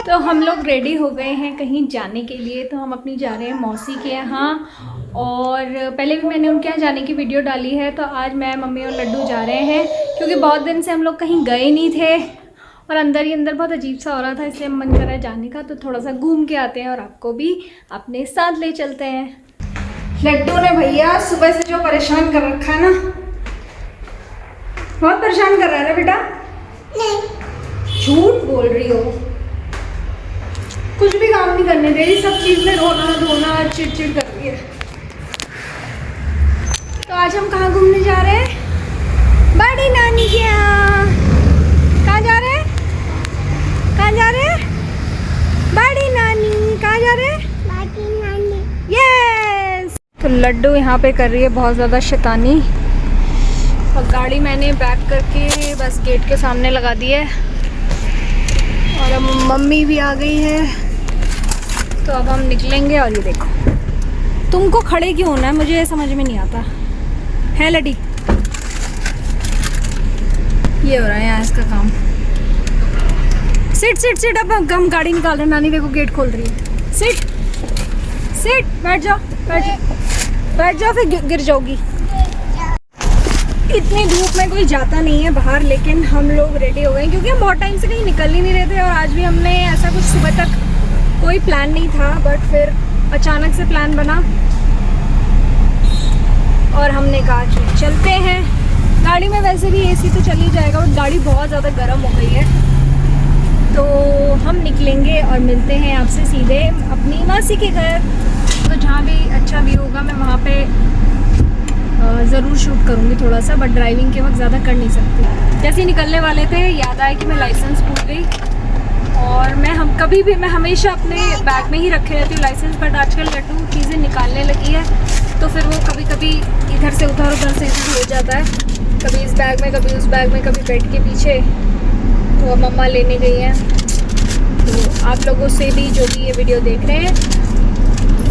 तो हम लोग रेडी हो गए हैं कहीं जाने के लिए। तो हम अपनी जा रहे हैं मौसी के यहाँ, और पहले भी मैंने उनके यहाँ जाने की वीडियो डाली है। तो आज मैं, मम्मी और लड्डू जा रहे हैं क्योंकि बहुत दिन से हम लोग कहीं गए नहीं थे और अंदर ही अंदर बहुत अजीब सा हो रहा था, इसलिए मन कर रहा है जाने का। तो थोड़ा सा घूम के आते हैं और आपको भी अपने साथ ले चलते हैं। लड्डू ने भैया सुबह से जो परेशान कर रखा है ना, बहुत परेशान कर रहा है ना बेटा। नहीं, झूठ बोल रही हो, कुछ भी काम नहीं करने दे रही, सब चीज़ में रोना धोना चिड़चिड़ कर रही है। तो आज हम कहाँ घूमने जा रहे हैं? बड़ी नानी के यहाँ। कहाँ जा रहे हैं? कहाँ जा रहे हैं? बड़ी नानी। कहाँ जा रहे हैं? बड़ी नानी। यस। तो लड्डू यहाँ पे कर रही है बहुत ज़्यादा शैतानी, और गाड़ी मैंने बैक करके बस गेट के सामने लगा दी है, और अब मम्मी भी आ गई है। तो अब हम निकलेंगे। और ये देखो, तुमको खड़े क्यों होना है, मुझे ये समझ में नहीं आता है लड्डी। ये हो रहा है यहाँ इसका काम। Sit sit sit. अब हम गाड़ी निकाल रहे हैं, नानी देखो गेट खोल रही है। सिट सिट, बैठ जाओ बैठ जाओ बैठ जाओ, फिर गिर जाओगी। इतनी धूप में कोई जाता नहीं है बाहर, लेकिन हम लोग रेडी हो गए क्योंकि हम बहुत टाइम से कहीं निकल ही नहीं रहे थे। और आज भी हमने ऐसा कुछ सुबह तक कोई प्लान नहीं था, बट फिर अचानक से प्लान बना और हमने कहा कि चलते हैं। गाड़ी में वैसे भी एसी तो चल ही जाएगा, बट गाड़ी बहुत ज़्यादा गर्म हो गई है। तो हम निकलेंगे और मिलते हैं आपसे सीधे अपनी मासी के घर। तो जहाँ भी अच्छा व्यू होगा मैं वहाँ पे ज़रूर शूट करूँगी थोड़ा सा, बट ड्राइविंग के वक्त ज़्यादा कर नहीं सकती। जैसे ही निकलने वाले थे याद आया कि मैं लाइसेंस भूल गई, और मैं हमेशा अपने बैग में ही रखे रहती हूँ लाइसेंस, बट आजकल लड्डू चीज़ें निकालने लगी है, तो फिर वो कभी कभी इधर से उधर से इधर हो जाता है, कभी इस बैग में कभी उस बैग में, कभी बेड के पीछे। तो अब मम्मा लेने गई हैं। तो आप लोगों से भी जो भी ये वीडियो देख रहे हैं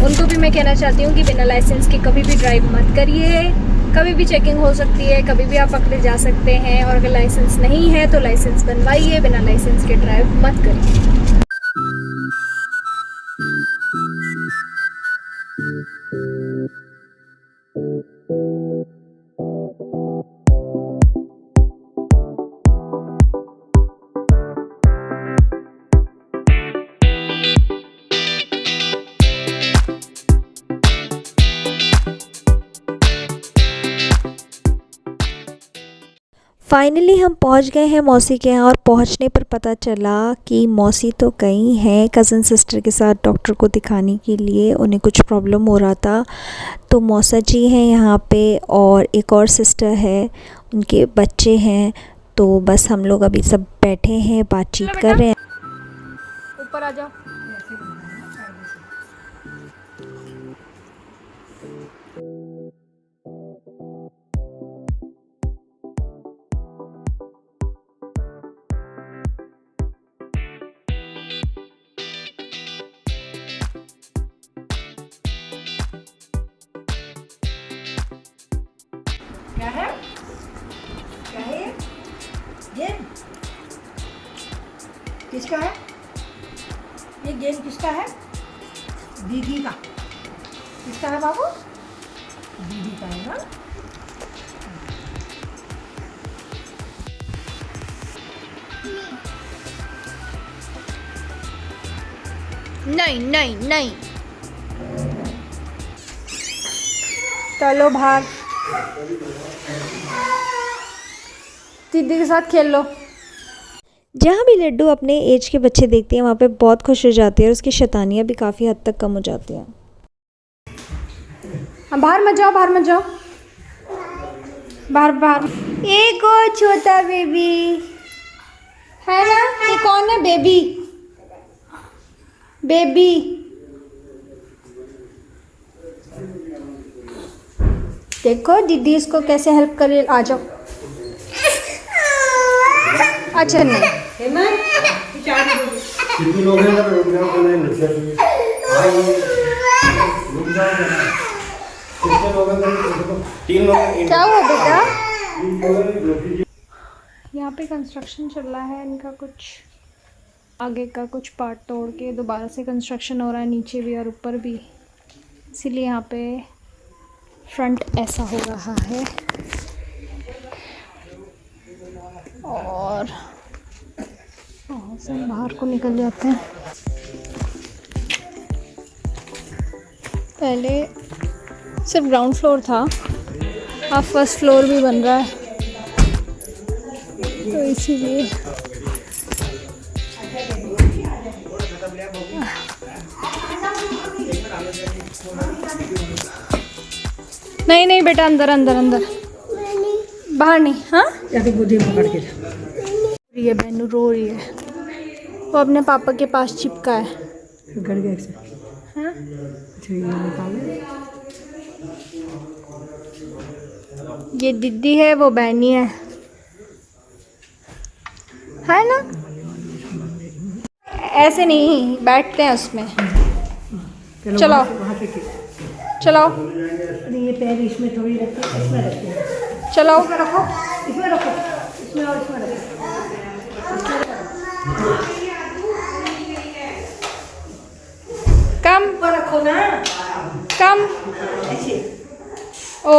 उनको भी मैं कहना चाहती हूँ कि बिना लाइसेंस के कभी भी ड्राइव मत करिए। कभी भी चेकिंग हो सकती है, कभी भी आप पकड़े जा सकते हैं, और अगर लाइसेंस नहीं है तो लाइसेंस बनवाइए, बिना लाइसेंस के ड्राइव मत करिए। फाइनली हम पहुंच गए हैं मौसी के यहाँ, और पहुंचने पर पता चला कि मौसी तो गई हैं कज़न सिस्टर के साथ डॉक्टर को दिखाने के लिए। उन्हें कुछ प्रॉब्लम हो रहा था, तो मौसा जी हैं यहाँ पे, और एक और सिस्टर है, उनके बच्चे हैं। तो बस हम लोग अभी सब बैठे हैं, बातचीत कर रहे हैं। ऊपर आ जाओ। क्या है? क्या है ये? गेम किसका है? ये गेम किसका है? दीदी का। किसका है बाबू? दीदी का है ना? नहीं नहीं नहीं, चलो भाग, दीदी के साथ खेल लो। जहाँ भी लड्डू अपने एज के बच्चे देखती है वहाँ पे बहुत खुश हो जाती है, और उसकी शैतानियाँ भी काफ़ी हद तक कम हो जाती हैं। बाहर मत जाओ, बाहर मत जाओ, बाहर बाहर। एक और छोटा बेबी है ना? ये कौन है? Baby baby. देखो दीदी इसको कैसे हेल्प करे। आ जाओ। अच्छा नहीं, क्या हुआ बेटा? यहाँ पे कंस्ट्रक्शन चल रहा है इनका कुछ, आगे का कुछ पार्ट तोड़ के दोबारा से कंस्ट्रक्शन हो रहा है, नीचे भी और ऊपर भी, इसीलिए यहाँ पे फ्रंट ऐसा हो रहा है। और से बाहर को निकल जाते हैं। पहले सिर्फ ग्राउंड फ्लोर था, अब फर्स्ट फ्लोर भी बन रहा है, तो इसीलिए नहीं नहीं बेटा, अंदर अंदर अंदर, बाहर नहीं। हाँ या तो गोदी में पकड़ के ये बहनू रो रही है, वो अपने पापा के पास चिपका है। गड़ गया से। हाँ अच्छा, ये निकाले। ये दीदी है, वो बहनी है ना। ऐसे नहीं बैठते हैं उसमें। चलो वहाँ पे चलो अरे ये पैर इसमें थोड़ी रखो, इसमें रखो, चलो रखो, इसमें रखो, इसमें और इसमें रखो। कम ऊपर रखो ना, कम। ऐसे। ओ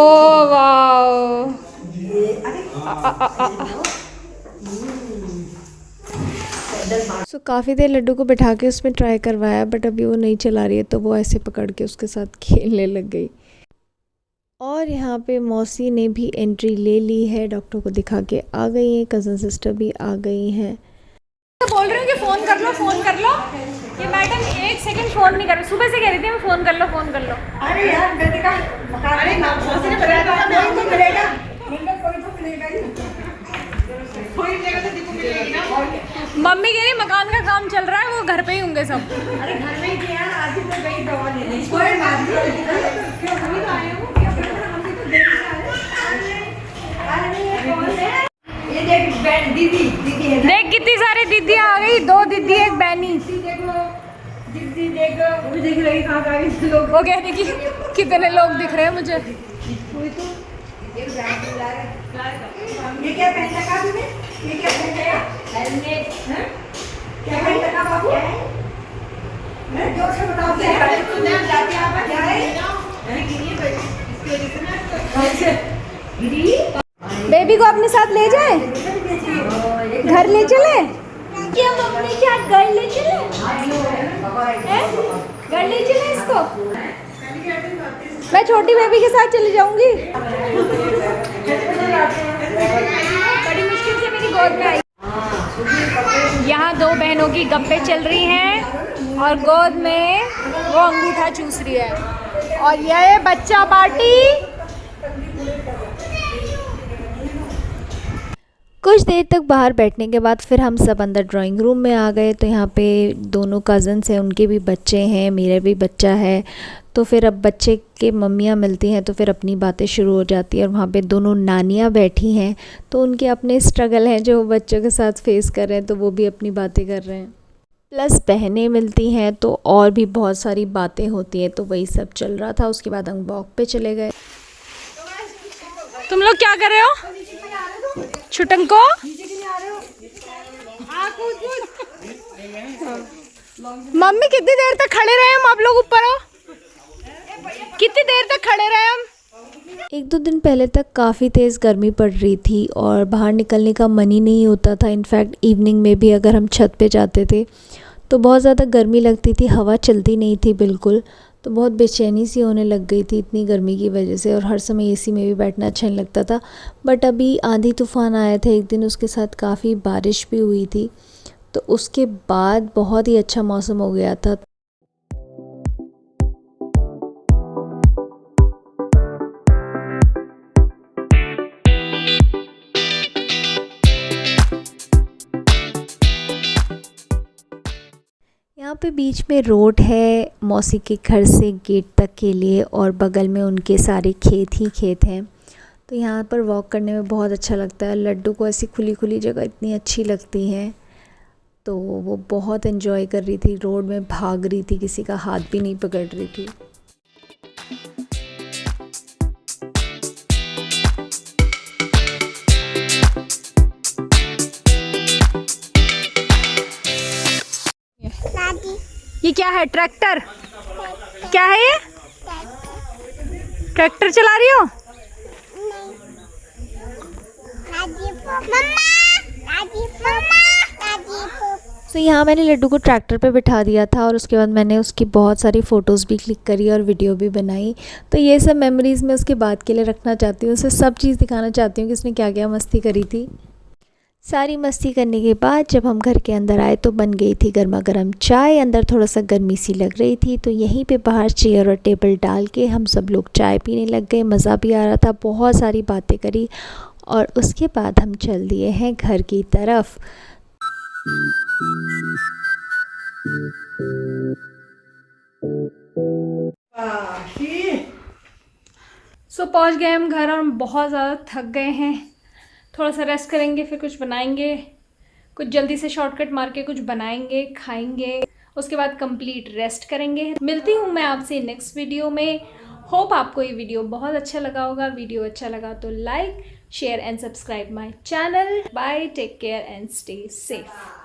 वाओ, ये अरे सो काफ़ी देर लड्डू को बिठा के उसमें ट्राई करवाया, बट अभी वो नहीं चला रही है, तो वो ऐसे पकड़ के उसके साथ खेलने लग गई। और यहाँ पे मौसी ने भी एंट्री ले ली है, डॉक्टर को दिखा के आ गई हैं, कज़न सिस्टर भी आ गई हैं। तो बोल रही हूँ कि फ़ोन कर लो, फ़ोन कर लो। ये मैडम 1 सेकंड फ़ोन नहीं कर रही, सुबह से कह रही थी मैं फ़ोन कर लो, फ़ोन कर लो। अरे यार बेटे का मकान, अरे मौसी ने बताया था कोई तो मिलेगा, कोई तो मिलेगा ही, कोई मिलेगा तो दीपू मिलेगी ना। मम्मी कह रही मकान का काम चल रहा है, वो घर पे ही होंगे सब। अरे घर में ही थे यार, आज ही तो गई दवा लेने। कोई बात नहीं, क्यों हम ही तो आए हो, क्या करना, हम भी तो देख के आए। अरे ये कौन है? ये देख बहन, दीदी दीदी है। देख कितनी सारी दीदी आ गई, 2 दीदी 1 बहनी। देखो दीदी, देखो वो भी देख रही, कहाँ आ गए लोग। वो कह रही कि कितने लोग दिख रहे हैं मुझे। कोई तो एक बैग ला रहा। ये क्या पहन रखा तूने? ये क्या पहन रखा? हेलमेट। हैं? क्या पहन रखा बाबू? हैं? जोर से बताओ क्या है? तुमने जाती यहाँ पर क्या है? हैं? गिरी है इसकी वजह से ना। अच्छा। गिरी? बेबी को अपने साथ ले जाए, घर ले चले क्या? मम्मी क्या घर ले चले? हैं? घर ले चले इसको? मैं छोटी बेबी के साथ चली जाऊंगी। बड़ी मुश्किल से मेरी गोद में आई। यहाँ 2 बहनों की गप्पे चल रही हैं और गोद में वो अंगूठा चूस रही है, और ये बच्चा पार्टी। कुछ देर तक बाहर बैठने के बाद फिर हम सब अंदर ड्राइंग रूम में आ गए। तो यहाँ पे दोनों कज़न्स हैं, उनके भी बच्चे हैं, मेरा भी बच्चा है। तो फिर अब बच्चे के मम्मियाँ मिलती हैं तो फिर अपनी बातें शुरू हो जाती हैं। और वहाँ पे दोनों नानियाँ बैठी हैं, तो उनके अपने स्ट्रगल हैं जो बच्चों के साथ फेस कर रहे हैं, तो वो भी अपनी बातें कर रहे हैं। प्लस बहनें मिलती हैं तो और भी बहुत सारी बातें होती हैं, तो वही सब चल रहा था। उसके बाद हम वॉक पे चले गए। तुम लोग क्या कर रहे हो? छुटंको मम्मी कितनी देर तक खड़े रहे हम? आप लोग ऊपर हो, कितनी देर तक खड़े रहे हम? 1-2 दिन पहले तक काफ़ी तेज़ गर्मी पड़ रही थी और बाहर निकलने का मन ही नहीं होता था। इनफैक्ट इवनिंग में भी अगर हम छत पे जाते थे तो बहुत ज़्यादा गर्मी लगती थी, हवा चलती नहीं थी बिल्कुल। तो बहुत बेचैनी सी होने लग गई थी इतनी गर्मी की वजह से, और हर समय एसी में भी बैठना अच्छा नहीं लगता था। बट अभी आंधी तूफ़ान आए थे एक दिन, उसके साथ काफ़ी बारिश भी हुई थी, तो उसके बाद बहुत ही अच्छा मौसम हो गया था। यहाँ पे बीच में रोड है मौसी के घर से गेट तक के लिए, और बगल में उनके सारे खेत ही खेत हैं। तो यहाँ पर वॉक करने में बहुत अच्छा लगता है। लड्डू को ऐसी खुली खुली जगह इतनी अच्छी लगती है, तो वो बहुत एंजॉय कर रही थी, रोड में भाग रही थी, किसी का हाथ भी नहीं पकड़ रही थी। ये क्या है? ट्रैक्टर? क्या है ये? ट्रैक्टर चला रही हो? तो यहाँ मैंने लड्डू को ट्रैक्टर पे बिठा दिया था और उसके बाद मैंने उसकी बहुत सारी फ़ोटोज़ भी क्लिक करी और वीडियो भी बनाई। तो ये सब मेमोरीज़ मैं उसके बाद के लिए रखना चाहती हूँ, उसे सब चीज़ दिखाना चाहती हूँ कि उसने क्या क्या मस्ती करी थी। सारी मस्ती करने के बाद जब हम घर के अंदर आए तो बन गई थी गर्मा गर्म चाय। अंदर थोड़ा सा गर्मी सी लग रही थी तो यहीं पे बाहर चेयर और टेबल डाल के हम सब लोग चाय पीने लग गए। मज़ा भी आ रहा था, बहुत सारी बातें करी और उसके बाद हम चल दिए हैं घर की तरफ। सो पहुंच गए हम घर और हम बहुत ज़्यादा थक गए हैं। थोड़ा सा रेस्ट करेंगे, फिर कुछ बनाएंगे, कुछ जल्दी से शॉर्टकट मार के कुछ बनाएंगे, खाएंगे, उसके बाद कंप्लीट रेस्ट करेंगे। मिलती हूँ मैं आपसे नेक्स्ट वीडियो में। होप आपको ये वीडियो बहुत अच्छा लगा होगा। वीडियो अच्छा लगा तो like, share and subscribe my channel. Bye, take care and stay safe.